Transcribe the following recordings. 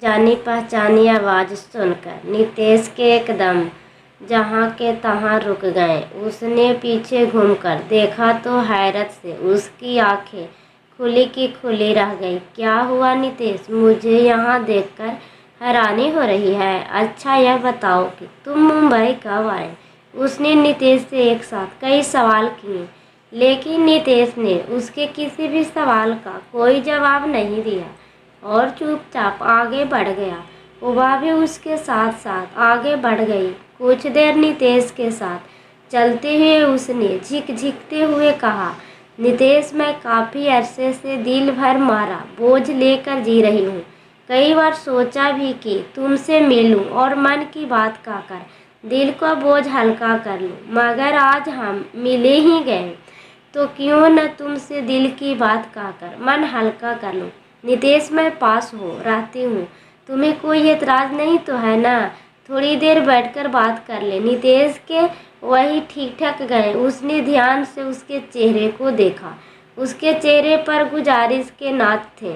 जानी पहचानी आवाज़ सुनकर नितेश के एकदम जहाँ के तहाँ रुक गए। उसने पीछे घूमकर देखा तो हैरत से उसकी आंखें खुली की खुली रह गई। क्या हुआ नितेश, मुझे यहाँ देखकर हैरानी हो रही है। अच्छा यह बताओ कि तुम मुंबई कब आए। उसने नितेश से एक साथ कई सवाल किए, लेकिन नितेश ने उसके किसी भी सवाल का कोई जवाब नहीं दिया और चुपचाप आगे बढ़ गया। वह भी उसके साथ साथ आगे बढ़ गई। कुछ देर नितेश के साथ चलते हुए उसने झिकझिकते हुए कहा, नितेश, मैं काफ़ी अरसे से दिल भर मारा बोझ लेकर जी रही हूँ। कई बार सोचा भी कि तुमसे मिलूं और मन की बात कहकर दिल का बोझ हल्का कर लूं, मगर आज हम मिले ही गए तो क्यों न तुमसे दिल की बात कहकर मन हल्का कर लूं। नितेश, मैं पास रहती हूँ, तुम्हें कोई एतराज़ नहीं तो है ना? थोड़ी देर बैठकर बात कर ले। नितेश के वही ठीक ठाक गए। उसने ध्यान से उसके चेहरे को देखा। उसके चेहरे पर गुजारिश के नाच थे।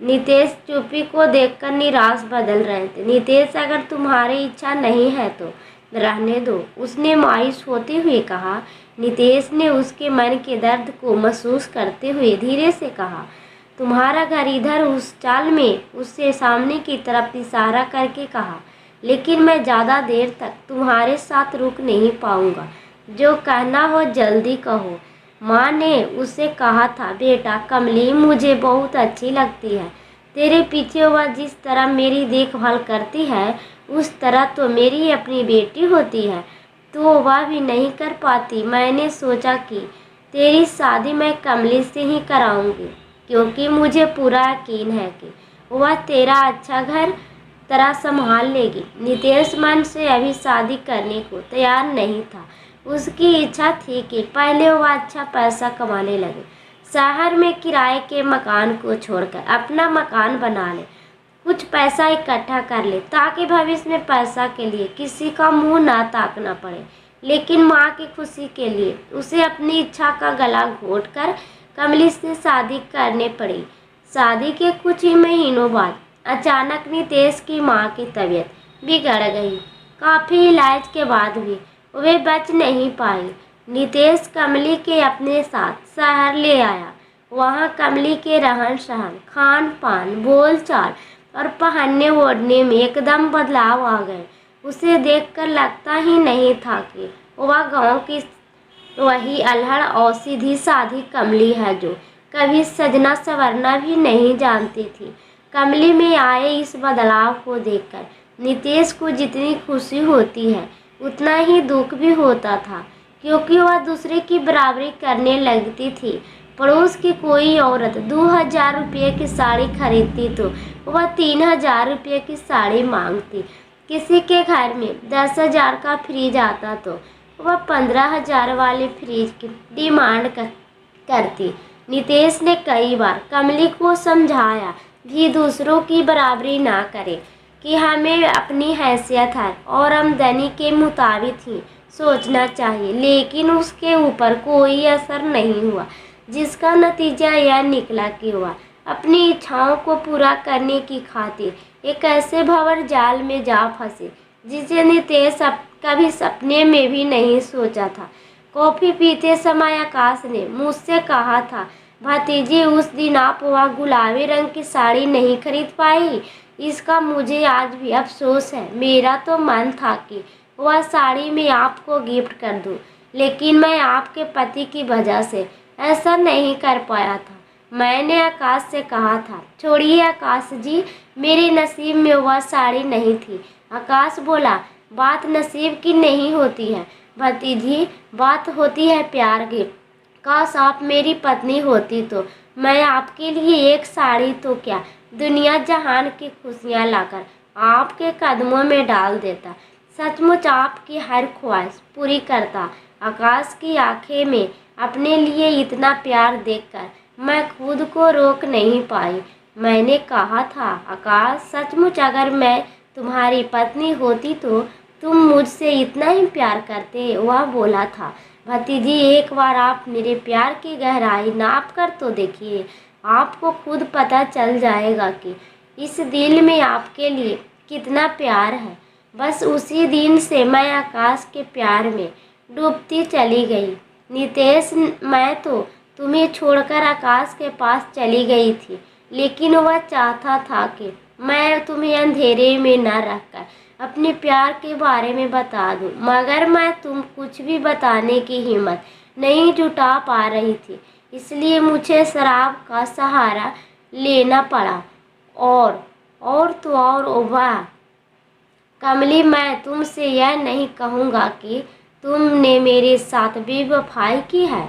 नितेश चुप्पी को देखकर निराश बदल रहे थे। नितेश, अगर तुम्हारी इच्छा नहीं है तो रहने दो, उसने मायूस होते हुए कहा। नितेश ने उसके मन के दर्द को महसूस करते हुए धीरे से कहा, तुम्हारा घर इधर उस चाल में, उससे सामने की तरफ इशारा करके कहा। लेकिन मैं ज़्यादा देर तक तुम्हारे साथ रुक नहीं पाऊंगा। जो कहना हो जल्दी कहो। माँ ने उसे कहा था, बेटा कमली मुझे बहुत अच्छी लगती है। तेरे पीछे वह जिस तरह मेरी देखभाल करती है उस तरह तो मेरी अपनी बेटी होती है तो वह भी नहीं कर पाती। मैंने सोचा कि तेरी शादी मैं कमली से ही कराऊंगी, क्योंकि मुझे पूरा यकीन है कि वह तेरा अच्छा घर तरह संभाल लेगी। नितेश मन से अभी शादी करने को तैयार नहीं था। उसकी इच्छा थी कि पहले वह अच्छा पैसा कमाने लगे, शहर में किराए के मकान को छोड़कर अपना मकान बना ले, कुछ पैसा इकट्ठा कर ले ताकि भविष्य में पैसा के लिए किसी का मुंह ना ताकना पड़े। लेकिन माँ की खुशी के लिए उसे अपनी इच्छा का गला घोंटकर कमली से शादी करने पड़ी। शादी के कुछ ही महीनों बाद अचानक नितेश की माँ की तबीयत बिगड़ गई। काफ़ी इलाज के बाद भी वे बच नहीं पाई। नितेश कमली के अपने साथ शहर ले आया। वहाँ कमली के रहन सहन, खान पान, बोलचाल और पहनने ओढ़ने में एकदम बदलाव आ गए। उसे देखकर लगता ही नहीं था कि वह गांव की वही अल्हड़ और सीधी साधी कमली है जो कभी सजना संवरना भी नहीं जानती थी। कमली में आए इस बदलाव को देखकर नितेश को जितनी खुशी होती है उतना ही दुख भी होता था, क्योंकि वह दूसरे की बराबरी करने लगती थी। पड़ोस की कोई औरत 2000 रुपये की साड़ी खरीदती तो वह 3000 रुपये की साड़ी मांगती। किसी के घर में 10,000 का फ्रिज आता तो वह 15,000 वाले फ्रिज की डिमांड करती। नितेश ने कई बार कमली को समझाया भी दूसरों की बराबरी ना करे, कि हमें अपनी हैसियत है और आमदनी के मुताबिक ही सोचना चाहिए, लेकिन उसके ऊपर कोई असर नहीं हुआ, जिसका नतीजा यह निकला कि वह अपनी इच्छाओं को पूरा करने की खातिर एक ऐसे भंवर जाल में जा फंसे जिसे नितेश कभी सपने में भी नहीं सोचा था। कॉफ़ी पीते समय आकाश ने मुझसे कहा था, भतीजी उस दिन आप वह गुलाबी रंग की साड़ी नहीं खरीद पाई, इसका मुझे आज भी अफसोस है। मेरा तो मन था कि वह साड़ी मैं आपको गिफ्ट कर दूं, लेकिन मैं आपके पति की वजह से ऐसा नहीं कर पाया था। मैंने आकाश से कहा था, छोड़िए आकाश जी, मेरे नसीब में वह साड़ी नहीं थी। आकाश बोला, बात नसीब की नहीं होती है भतीजी, बात होती है प्यार की। काश आप मेरी पत्नी होती तो मैं आपके लिए एक साड़ी तो क्या दुनिया जहान की खुशियाँ लाकर आपके कदमों में डाल देता। सचमुच आपकी हर ख्वाहिश पूरी करता। आकाश की आंखें में अपने लिए इतना प्यार देखकर मैं खुद को रोक नहीं पाई। मैंने कहा था, आकाश सचमुच अगर मैं तुम्हारी पत्नी होती तो तुम मुझसे इतना ही प्यार करते। वह बोला था, भतीजी एक बार आप मेरे प्यार की गहराई नाप कर तो देखिए, आपको खुद पता चल जाएगा कि इस दिल में आपके लिए कितना प्यार है। बस उसी दिन से मैं आकाश के प्यार में डूबती चली गई। नितेश, मैं तो तुम्हें छोड़कर आकाश के पास चली गई थी, लेकिन वह चाहता था कि मैं तुम्हें अंधेरे में न रखकर अपने प्यार के बारे में बता दूं, मगर मैं तुम कुछ भी बताने की हिम्मत नहीं जुटा पा रही थी। इसलिए मुझे शराब का सहारा लेना पड़ा। और तो और वाह कमली, मैं तुमसे यह नहीं कहूँगा कि तुमने मेरे साथ बेवफाई की है,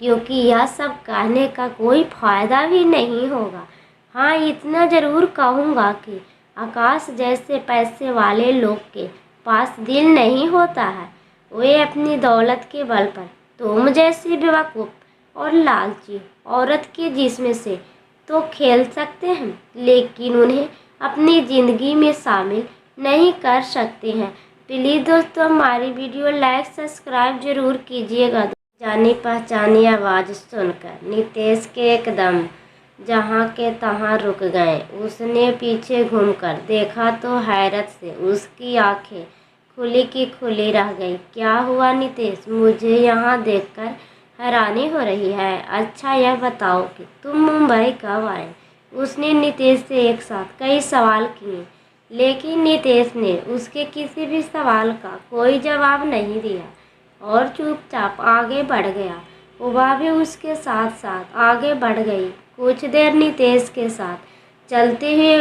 क्योंकि यह सब कहने का कोई फायदा भी नहीं होगा। हाँ, इतना ज़रूर कहूँगा कि आकाश जैसे पैसे वाले लोग के पास दिल नहीं होता है। वे अपनी दौलत के बल पर तुम जैसी बेवकूफ़ और लालची औरत के जिस्म से तो खेल सकते हैं, लेकिन उन्हें अपनी ज़िंदगी में शामिल नहीं कर सकते हैं। प्लीज़ दोस्तों, हमारी वीडियो लाइक सब्सक्राइब जरूर कीजिएगा। जानी पहचानी आवाज़ सुनकर नितेश के एकदम जहाँ के तहाँ रुक गए। उसने पीछे घूमकर देखा तो हैरत से उसकी आंखें खुली की खुली रह गई। क्या हुआ नितेश, मुझे यहाँ देखकर हैरानी हो रही है। अच्छा यह बताओ कि तुम मुंबई कब आए? उसने नितेश से एक साथ कई सवाल किए, लेकिन नितेश ने उसके किसी भी सवाल का कोई जवाब नहीं दिया और चुपचाप आगे बढ़ गया। वह भी उसके साथ साथ आगे बढ़ गई। कुछ देर नितेश के साथ चलते हुए